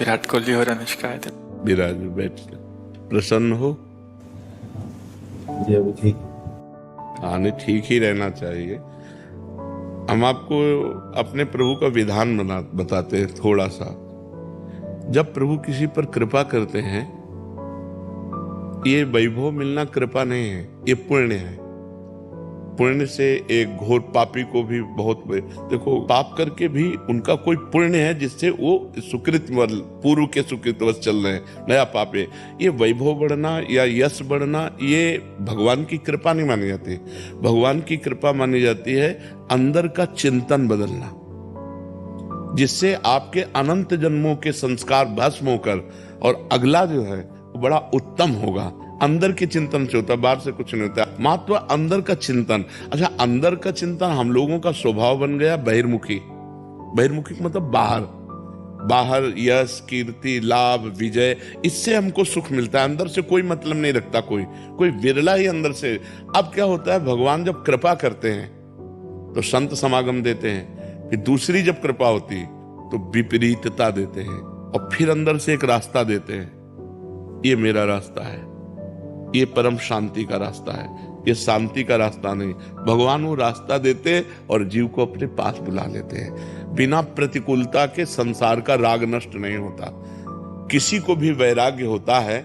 विराट कोहली और अनुष्का है। विराज बैठ प्रसन्न हो। जी अभी ठीक। हाँ नहीं, ठीक ही रहना चाहिए। हम आपको अपने प्रभु का विधान बताते हैं थोड़ा सा। जब प्रभु किसी पर कृपा करते हैं, ये वैभव मिलना कृपा नहीं है, ये पुण्य है। पुण्य से एक घोर पापी को भी बहुत देखो, पाप करके भी उनका कोई पुण्य है जिससे वो सुकृत पूर्व के सुकृतवश चल रहे हैं, नया पाप है। ये वैभव बढ़ना या यश बढ़ना ये भगवान की कृपा नहीं मानी जाती। भगवान की कृपा मानी जाती है अंदर का चिंतन बदलना, जिससे आपके अनंत जन्मों के संस्कार भस्म होकर और अगला जो है वो बड़ा उत्तम होगा। अंदर के चिंतन से होता, बाहर से कुछ नहीं होता। मात्र अंदर का चिंतन। अच्छा, अंदर का चिंतन हम लोगों का स्वभाव बन गया बहिर्मुखी। बहिर्मुखी मतलब बाहर यश, कीर्ति, लाभ, विजय, इससे हमको सुख मिलता है। अंदर से कोई मतलब नहीं रखता कोई विरला ही अंदर से। अब क्या होता है, भगवान जब कृपा करते हैं तो संत समागम देते हैं, फिर दूसरी जब कृपा होती तो विपरीतता देते हैं, और फिर अंदर से एक रास्ता देते हैं। ये मेरा रास्ता है, ये परम शांति का रास्ता है, ये शांति का रास्ता नहीं। भगवान वो रास्ता देते और जीव को अपने पास बुला लेते हैं। बिना प्रतिकूलता के संसार का राग नष्ट नहीं होता। किसी को भी वैराग्य होता है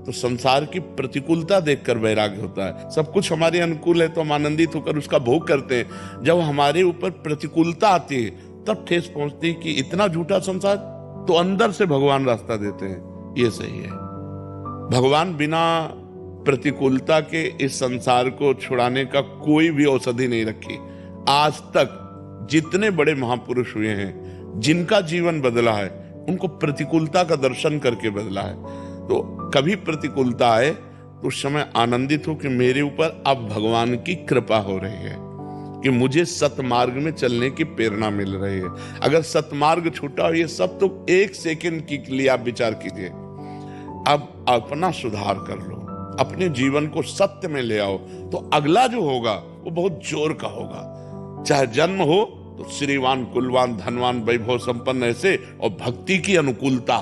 तो संसार की प्रतिकूलता देखकर वैराग्य होता है। सब कुछ हमारे अनुकूल है तो हम आनंदित होकर उसका भोग करते हैं। जब हमारे ऊपर प्रतिकूलता आती है तब ठेस पहुंचती है कि इतना झूठा संसार, तो अंदर से भगवान रास्ता देते हैं। ये सही है। भगवान बिना प्रतिकूलता के इस संसार को छुड़ाने का कोई भी औषधि नहीं रखी। आज तक जितने बड़े महापुरुष हुए हैं, जिनका जीवन बदला है, उनको प्रतिकूलता का दर्शन करके बदला है। तो कभी प्रतिकूलता आए तो उस समय आनंदित हो कि मेरे ऊपर अब भगवान की कृपा हो रही है, कि मुझे सतमार्ग में चलने की प्रेरणा मिल रही है। अगर सतमार्ग छूटा हो, ये सब तो एक सेकंड के लिए आप विचार कीजिए। अब अपना सुधार कर लो, अपने जीवन को सत्य में ले आओ, तो अगला जो होगा वो बहुत जोर का होगा। चाहे जन्म हो तो श्रीवान, कुलवान, धनवान, वैभव संपन्न ऐसे, और भक्ति की अनुकूलता।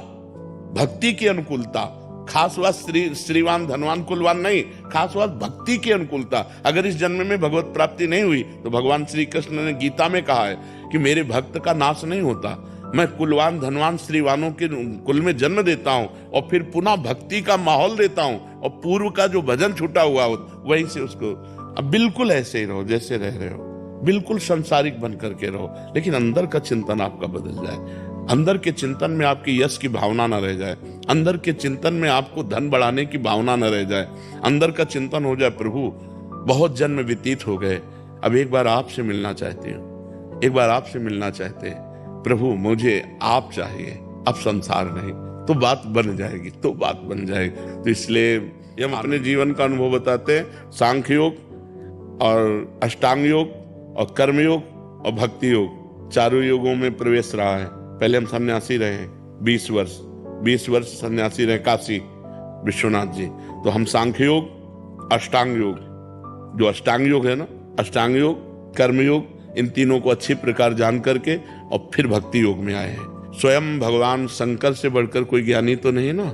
भक्ति की अनुकूलता, खास बात श्रीवान, धनवान, कुलवान नहीं, खास बात भक्ति की अनुकूलता। अगर इस जन्म में भगवत प्राप्ति नहीं हुई तो भगवान श्री कृष्ण ने गीता में कहा है कि मेरे भक्त का नाश नहीं होता। मैं कुलवान, धनवान, श्रीवानों के कुल में जन्म देता हूं और फिर पुनः भक्ति का माहौल देता हूं, और पूर्व का जो भजन छूटा हुआ हो वहीं से उसको। अब बिल्कुल ऐसे ही रहो जैसे रह रहे हो, बिल्कुल संसारिक बन करके रहो, लेकिन अंदर का चिंतन आपका बदल जाए। अंदर के चिंतन में आपकी यश की भावना न रह जाए। अंदर के चिंतन में आपको धन बढ़ाने की भावना न रह जाए। अंदर का चिंतन हो जाए, प्रभु बहुत जन्म व्यतीत हो गए, अब एक बार आपसे मिलना चाहती हूँ, एक बार आपसे मिलना चाहते हैं प्रभु, मुझे आप चाहिए, अब संसार नहीं। तो बात बन जाएगी, तो बात बन जाएगी। तो इसलिए हम अपने जीवन का अनुभव बताते हैं। सांख्य योग और अष्टांग योग और कर्म योग और भक्ति योग, चारों योगों में प्रवेश रहा है। पहले हम सन्यासी रहे 20 वर्ष सन्यासी रहे काशी विश्वनाथ जी। तो हम सांख्य योग, अष्टांग योग, जो अष्टांग योग है ना, अष्टांग योग, कर्म योग, इन तीनों को अच्छी प्रकार जान करके और फिर भक्ति योग में आए हैं। स्वयं भगवान शंकर से बढ़कर कोई ज्ञानी तो नहीं ना,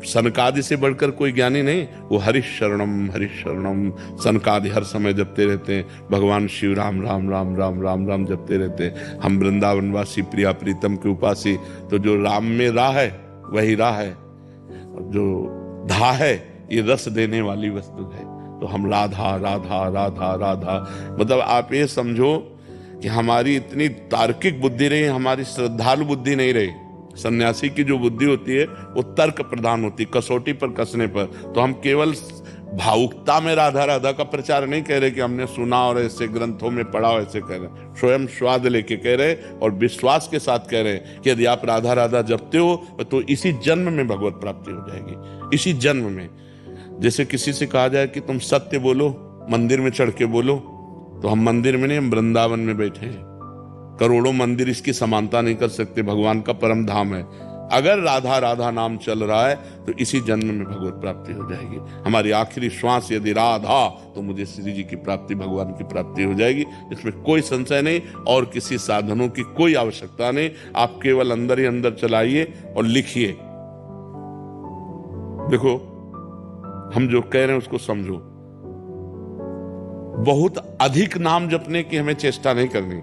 सनकादि से बढ़कर कोई ज्ञानी नहीं। वो हरिशरणम हरिशरणम सनकादि हर समय जपते रहते हैं। भगवान शिव राम राम राम राम राम राम जपते रहते हैं। हम वृंदावनवासी प्रिया प्रीतम के उपासी, तो जो राम में राह है वही राह है, और जो धा है ये रस देने वाली वस्तु है। तो हम राधा राधा राधा राधा, मतलब आप ये समझो कि हमारी इतनी तार्किक बुद्धि रही, हमारी श्रद्धालु बुद्धि नहीं रही। सन्यासी की जो बुद्धि होती है वो तर्क प्रधान होती, कसौटी पर कसने पर। तो हम केवल भावुकता में राधा राधा का प्रचार नहीं कह रहे कि हमने सुना और ऐसे ग्रंथों में पढ़ा और ऐसे कह रहे, स्वयं स्वाद लेके कह रहे और विश्वास के साथ कह रहे कि यदि आप राधा राधा जपते हो तो इसी जन्म में भगवत प्राप्ति हो जाएगी, इसी जन्म में। जैसे किसी से कहा जाए कि तुम सत्य बोलो, मंदिर में चढ़ के बोलो, तो हम मंदिर में नहीं, हम वृंदावन में बैठे हैं। करोड़ों मंदिर इसकी समानता नहीं कर सकते। भगवान का परम धाम है, अगर राधा राधा नाम चल रहा है तो इसी जन्म में भगवत प्राप्ति हो जाएगी। हमारी आखिरी श्वास यदि राधा, तो मुझे श्री जी की प्राप्ति, भगवान की प्राप्ति हो जाएगी। इसमें कोई संशय नहीं और किसी साधनों की कोई आवश्यकता नहीं। आप केवल अंदर ही अंदर चलाइए और लिखिए। देखो, हम जो कह रहे हैं उसको समझो। बहुत अधिक नाम जपने की हमें चेष्टा नहीं करनी,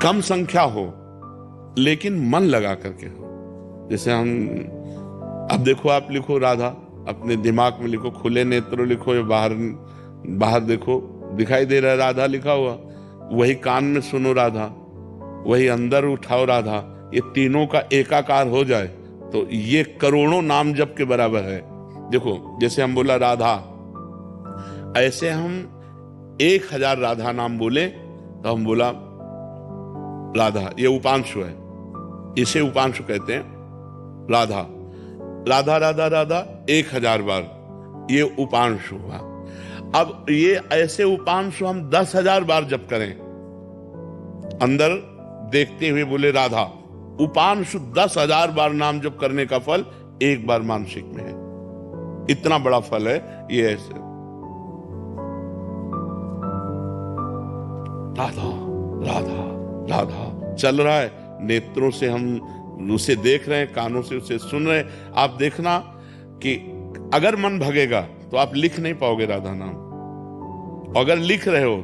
कम संख्या हो लेकिन मन लगा करके हो। जैसे हम, अब देखो, आप लिखो राधा, अपने दिमाग में लिखो, खुले नेत्रों लिखो या बाहर बाहर देखो, दिखाई दे रहा है राधा लिखा हुआ, वही कान में सुनो राधा, वही अंदर उठाओ राधा। ये तीनों का एकाकार हो जाए तो ये करोड़ों नाम जप के बराबर है। देखो, जैसे हम बोला राधा, ऐसे हम 1000 राधा नाम बोले तो हम बोला राधा, ये उपांशु है, इसे उपांशु कहते हैं। राधा राधा राधा राधा 1000 बार, ये उपांशु हुआ। अब ये ऐसे उपांशु हम 10,000 बार जप करें, अंदर देखते हुए बोले राधा, उपांशु 10,000 बार नाम जप करने का फल एक बार मानसिक में है। इतना बड़ा फल है ये। ऐसे राधा राधा राधा चल रहा है, नेत्रों से हम उसे देख रहे हैं, कानों से उसे सुन रहे हैं। आप देखना कि अगर मन भगेगा तो आप लिख नहीं पाओगे राधा नाम, अगर लिख रहे हो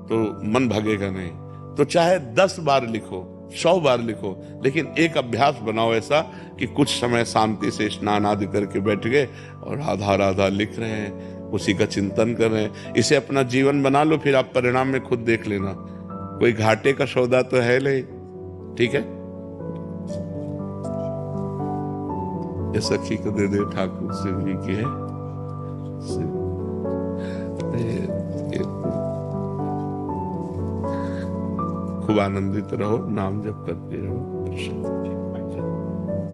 तो मन भगेगा नहीं। तो चाहे 10 बार लिखो, 100 बार लिखो, लेकिन एक अभ्यास बनाओ ऐसा कि कुछ समय शांति से स्नान आदि करके बैठ गए और राधा राधा लिख रहे हैं, उसी का चिंतन कर रहे हैं। इसे अपना जीवन बना लो, फिर आप परिणाम में खुद देख लेना। कोई घाटे का सौदा तो है नहीं, ठीक है। ये सखी को दे दे, ठाकुर शिव जी की है। खूब आनंदित रहो, नाम जप करते रहो।